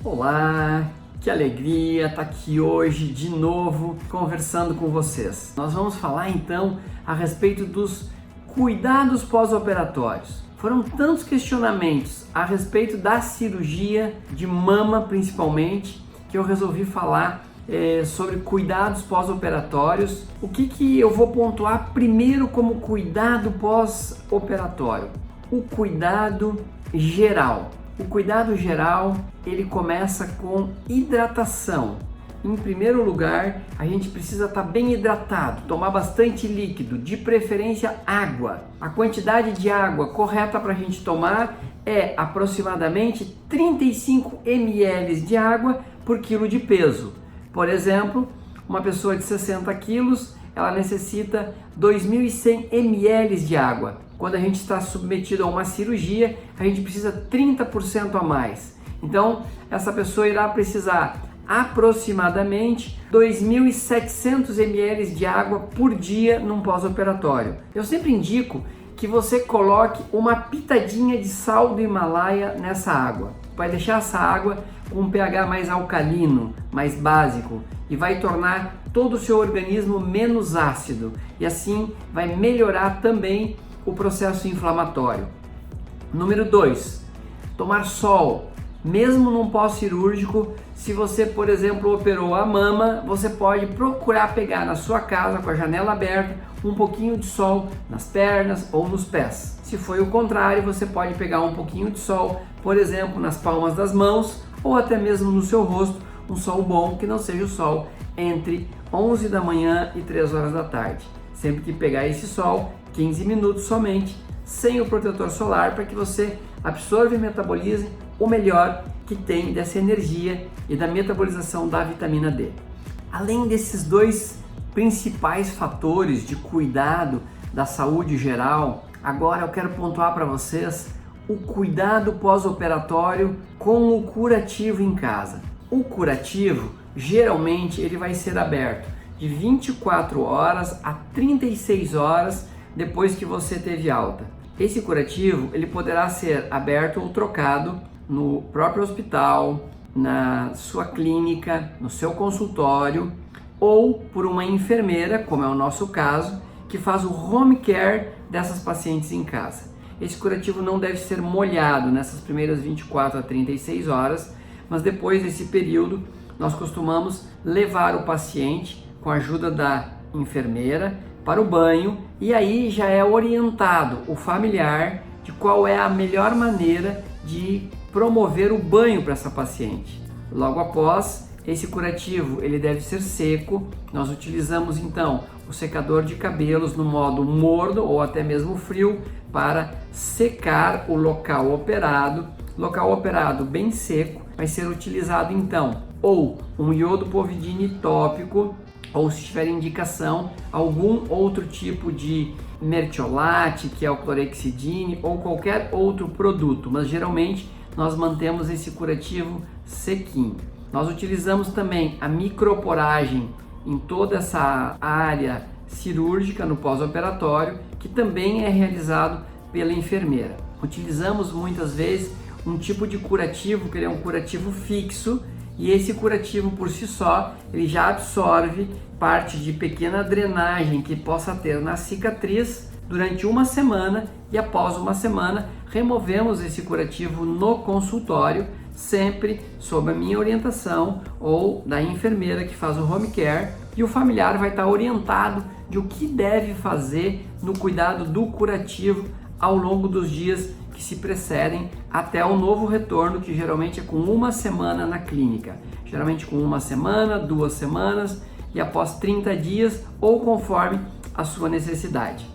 Olá, que alegria estar aqui hoje de novo conversando com vocês. Nós vamos falar então a respeito dos cuidados pós-operatórios. Foram tantos questionamentos a respeito da cirurgia de mama principalmente que eu resolvi falar sobre cuidados pós-operatórios. O que eu vou pontuar primeiro como cuidado pós-operatório? O cuidado geral. O cuidado geral, ele começa com hidratação. Em primeiro lugar, a gente precisa estar bem hidratado, tomar bastante líquido, de preferência água. A quantidade de água correta para a gente tomar é aproximadamente 35 ml de água por quilo de peso. Por exemplo, uma pessoa de 60 quilos, ela necessita 2.100 ml de água. Quando a gente está submetido a uma cirurgia, a gente precisa 30% a mais. Então, essa pessoa irá precisar aproximadamente 2.700 ml de água por dia num pós-operatório. Eu sempre indico que você coloque uma pitadinha de sal do Himalaia nessa água. Vai deixar essa água com um pH mais alcalino, mais básico, e vai tornar todo o seu organismo menos ácido. E assim vai melhorar também o processo inflamatório. Número 2, tomar sol. Mesmo num pós-cirúrgico, se você, por exemplo, operou a mama, você pode procurar pegar na sua casa, com a janela aberta, um pouquinho de sol nas pernas ou nos pés. Se foi o contrário, você pode pegar um pouquinho de sol, por exemplo, nas palmas das mãos ou até mesmo no seu rosto, um sol bom que não seja o sol entre 11 da manhã e 3 horas da tarde. Sempre que pegar esse sol, 15 minutos somente, sem o protetor solar, para que você absorva e metabolize o melhor que tem dessa energia e da metabolização da vitamina D. Além desses dois principais fatores de cuidado da saúde geral, agora eu quero pontuar para vocês o cuidado pós-operatório com o curativo em casa. O curativo, geralmente, ele vai ser aberto de 24 horas a 36 horas depois que você teve alta. Esse curativo, ele poderá ser aberto ou trocado no próprio hospital, na sua clínica, no seu consultório, ou por uma enfermeira, como é o nosso caso, que faz o home care dessas pacientes em casa. Esse curativo não deve ser molhado nessas primeiras 24 a 36 horas, mas depois desse período, nós costumamos levar o paciente, com a ajuda da enfermeira, para o banho, e aí já é orientado o familiar de qual é a melhor maneira de promover o banho para essa paciente. Logo após, esse curativo ele deve ser seco. Nós utilizamos então o secador de cabelos no modo morno ou até mesmo frio para secar o local operado. Local operado bem seco, vai ser utilizado então ou um iodopovidine tópico, ou se tiver indicação, algum outro tipo de mertiolate, que é o clorexidine, ou qualquer outro produto, mas geralmente nós mantemos esse curativo sequinho. Nós utilizamos também a microporagem em toda essa área cirúrgica no pós-operatório, que também é realizado pela enfermeira. Utilizamos muitas vezes um tipo de curativo, que ele é um curativo fixo, e esse curativo por si só, ele já absorve parte de pequena drenagem que possa ter na cicatriz durante uma semana, e após uma semana removemos esse curativo no consultório, sempre sob a minha orientação ou da enfermeira que faz o home care, e o familiar vai estar orientado de o que deve fazer no cuidado do curativo ao longo dos dias que se precedem até o novo retorno, que geralmente é com uma semana na clínica. Geralmente com uma semana, 2 semanas e após 30 dias ou conforme a sua necessidade.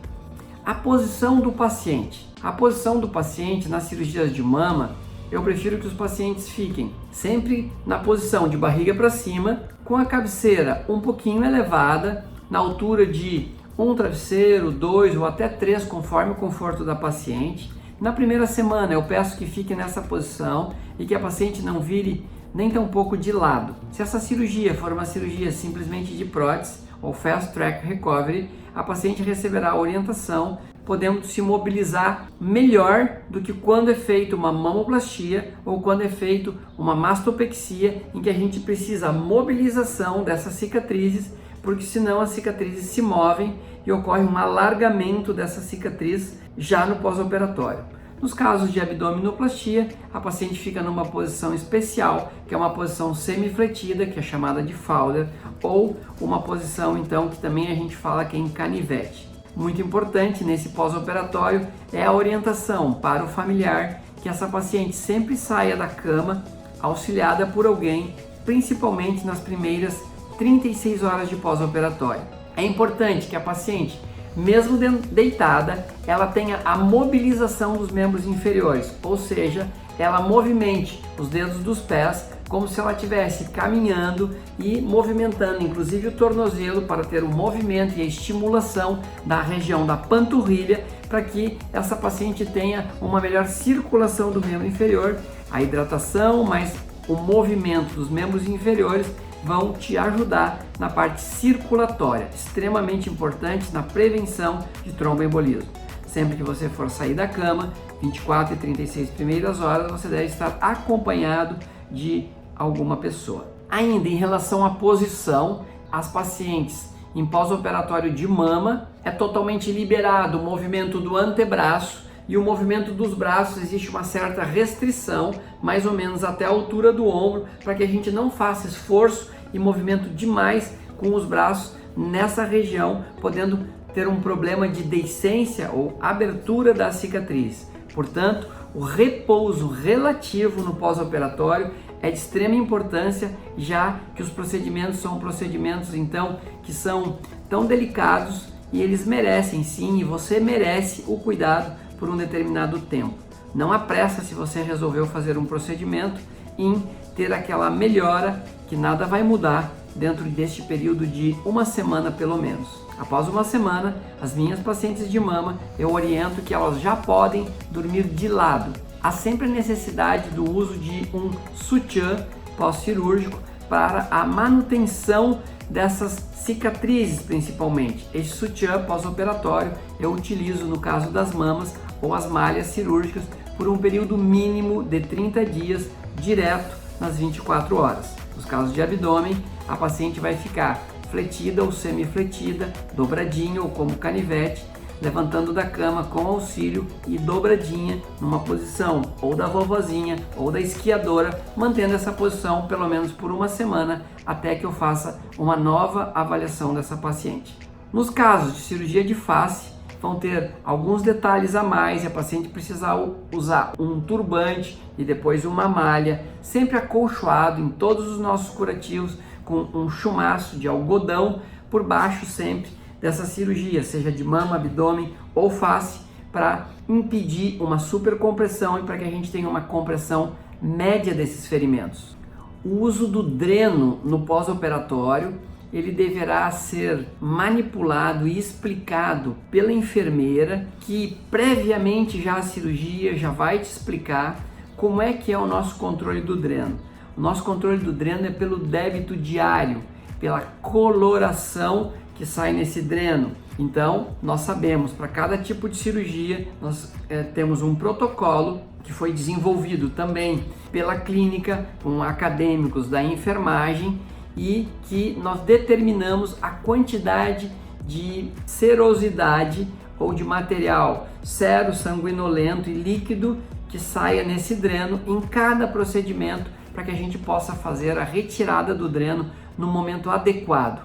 A posição do paciente. A posição do paciente nas cirurgias de mama, eu prefiro que os pacientes fiquem sempre na posição de barriga para cima, com a cabeceira um pouquinho elevada, na altura de um travesseiro, 2 ou até 3, conforme o conforto da paciente. Na primeira semana eu peço que fique nessa posição e que a paciente não vire nem tão pouco de lado. Se essa cirurgia for uma cirurgia simplesmente de prótese ou Fast Track Recovery, a paciente receberá a orientação podemos se mobilizar melhor do que quando é feita uma mamoplastia ou quando é feito uma mastopexia, em que a gente precisa mobilização dessas cicatrizes, porque senão as cicatrizes se movem e ocorre um alargamento dessa cicatriz já no pós-operatório. Nos casos de abdominoplastia, a paciente fica numa posição especial, que é uma posição semifletida, que é chamada de Fowler, ou uma posição então que também a gente fala que é em canivete. Muito importante nesse pós-operatório é a orientação para o familiar, que essa paciente sempre saia da cama auxiliada por alguém, principalmente nas primeiras 36 horas de pós-operatório. É importante que a paciente, mesmo deitada, ela tenha a mobilização dos membros inferiores, ou seja, ela movimente os dedos dos pés como se ela estivesse caminhando e movimentando, inclusive o tornozelo, para ter o movimento e a estimulação da região da panturrilha, para que essa paciente tenha uma melhor circulação do membro inferior. A hidratação, mais o movimento dos membros inferiores vão te ajudar na parte circulatória, extremamente importante na prevenção de tromboembolismo. Sempre que você for sair da cama, 24 e 36 primeiras horas, você deve estar acompanhado de alguma pessoa. Ainda em relação à posição, as pacientes em pós-operatório de mama é totalmente liberado o movimento do antebraço e o movimento dos braços. Existe uma certa restrição, mais ou menos até a altura do ombro, para que a gente não faça esforço e movimento demais com os braços nessa região, podendo ter um problema de deiscência ou abertura da cicatriz. Portanto, o repouso relativo no pós-operatório é de extrema importância, já que os procedimentos são procedimentos então que são tão delicados e eles merecem sim, e você merece o cuidado por um determinado tempo. Não há pressa se você resolveu fazer um procedimento em ter aquela melhora, que nada vai mudar dentro deste período de uma semana pelo menos. Após uma semana, as minhas pacientes de mama, eu oriento que elas já podem dormir de lado. Há sempre a necessidade do uso de um sutiã pós-cirúrgico para a manutenção dessas cicatrizes, principalmente. Este sutiã pós-operatório eu utilizo no caso das mamas ou as malhas cirúrgicas por um período mínimo de 30 dias, direto nas 24 horas. Nos casos de abdômen, a paciente vai ficar fletida ou semifletida, dobradinha ou como canivete, levantando da cama com auxílio e dobradinha numa posição ou da vovozinha ou da esquiadora, mantendo essa posição pelo menos por uma semana até que eu faça uma nova avaliação dessa paciente. Nos casos de cirurgia de face, vão ter alguns detalhes a mais e a paciente precisar usar um turbante e depois uma malha, sempre acolchoado em todos os nossos curativos com um chumaço de algodão por baixo sempre dessa cirurgia, seja de mama, abdômen ou face, para impedir uma supercompressão e para que a gente tenha uma compressão média desses ferimentos. O uso do dreno no pós-operatório, ele deverá ser manipulado e explicado pela enfermeira, que previamente já à cirurgia já vai te explicar como é que é o nosso controle do dreno. O nosso controle do dreno é pelo débito diário, pela coloração que sai nesse dreno. Então, nós sabemos, para cada tipo de cirurgia, nós temos um protocolo que foi desenvolvido também pela clínica, com acadêmicos da enfermagem, e que nós determinamos a quantidade de serosidade ou de material sero, sanguinolento e líquido que saia nesse dreno em cada procedimento, para que a gente possa fazer a retirada do dreno no momento adequado.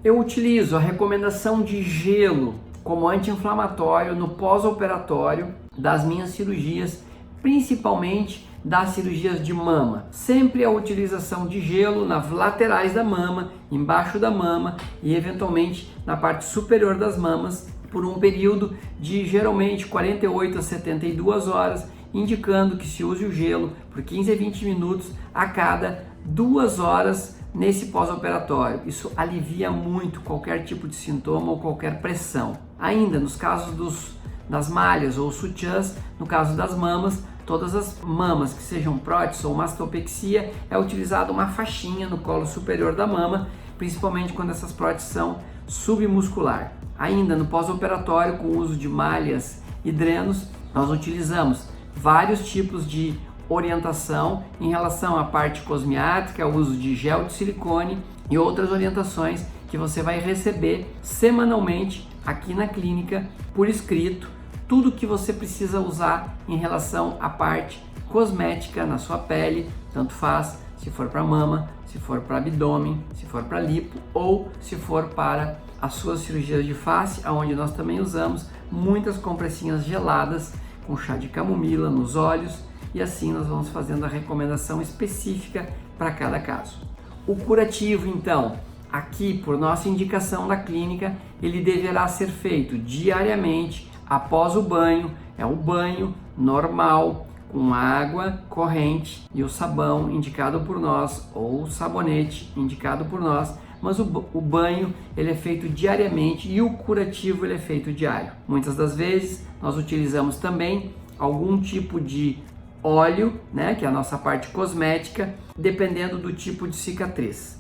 Eu utilizo a recomendação de gelo como anti-inflamatório no pós-operatório das minhas cirurgias, principalmente das cirurgias de mama. Sempre a utilização de gelo nas laterais da mama, embaixo da mama e eventualmente na parte superior das mamas por um período de geralmente 48 a 72 horas, indicando que se use o gelo por 15 a 20 minutos a cada 2 horas nesse pós-operatório. Isso alivia muito qualquer tipo de sintoma ou qualquer pressão. Ainda nos casos das malhas ou sutiãs, no caso das mamas, todas as mamas que sejam prótese ou mastopexia, é utilizada uma faixinha no colo superior da mama, principalmente quando essas próteses são submuscular. Ainda no pós-operatório, com o uso de malhas e drenos, nós utilizamos vários tipos de orientação em relação à parte cosmiátrica, o uso de gel de silicone e outras orientações que você vai receber semanalmente aqui na clínica por escrito, tudo que você precisa usar em relação à parte cosmética na sua pele, tanto faz se for para mama, se for para abdômen, se for para lipo ou se for para as suas cirurgias de face, onde nós também usamos muitas compressinhas geladas com chá de camomila nos olhos, e assim nós vamos fazendo a recomendação específica para cada caso. O curativo, então, aqui por nossa indicação da clínica, ele deverá ser feito diariamente após o banho. É o banho normal com água corrente e o sabão indicado por nós, ou o sabonete indicado por nós, mas o banho ele é feito diariamente e o curativo ele é feito diário. Muitas das vezes nós utilizamos também algum tipo de óleo, né, que é a nossa parte cosmética, dependendo do tipo de cicatriz.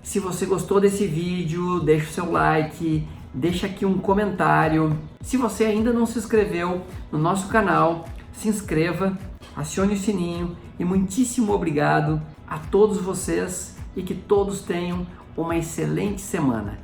Se você gostou desse vídeo, deixa o seu like, deixa aqui um comentário. Se você ainda não se inscreveu no nosso canal, se inscreva, acione o sininho e muitíssimo obrigado a todos vocês e que todos tenham uma excelente semana.